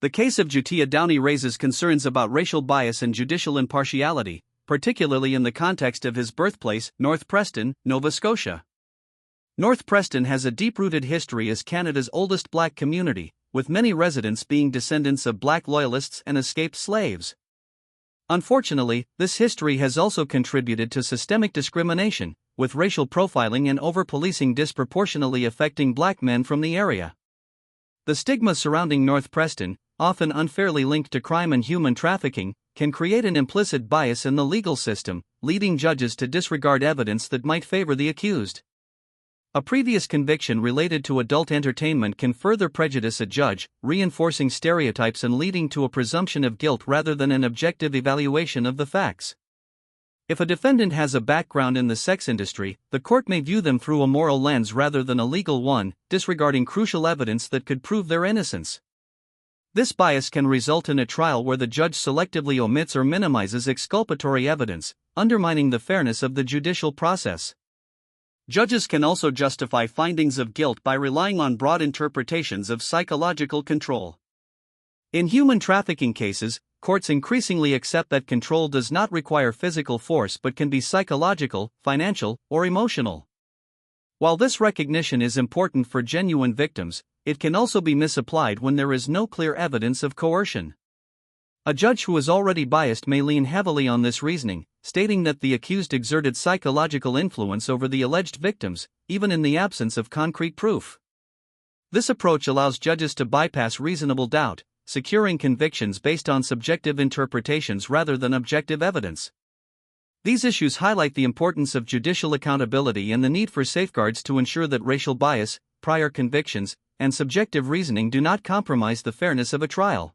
The case of Juteah Downey raises concerns about racial bias and judicial impartiality, particularly in the context of his birthplace, North Preston, Nova Scotia. North Preston has a deep-rooted history as Canada's oldest Black community, with many residents being descendants of Black Loyalists and escaped slaves. Unfortunately, this history has also contributed to systemic discrimination, with racial profiling and over-policing disproportionately affecting Black men from the area. The stigma surrounding North Preston, often unfairly linked to crime and human trafficking, can create an implicit bias in the legal system, leading judges to disregard evidence that might favor the accused. A previous conviction related to adult entertainment can further prejudice a judge, reinforcing stereotypes and leading to a presumption of guilt rather than an objective evaluation of the facts. If a defendant has a background in the sex industry, the court may view them through a moral lens rather than a legal one, disregarding crucial evidence that could prove their innocence. This bias can result in a trial where the judge selectively omits or minimizes exculpatory evidence, undermining the fairness of the judicial process. Judges can also justify findings of guilt by relying on broad interpretations of psychological control. In human trafficking cases, courts increasingly accept that control does not require physical force but can be psychological, financial, or emotional. While this recognition is important for genuine victims, it can also be misapplied when there is no clear evidence of coercion. A judge who is already biased may lean heavily on this reasoning, stating that the accused exerted psychological influence over the alleged victims, even in the absence of concrete proof. This approach allows judges to bypass reasonable doubt, securing convictions based on subjective interpretations rather than objective evidence. These issues highlight the importance of judicial accountability and the need for safeguards to ensure that racial bias, prior convictions, and subjective reasoning do not compromise the fairness of a trial.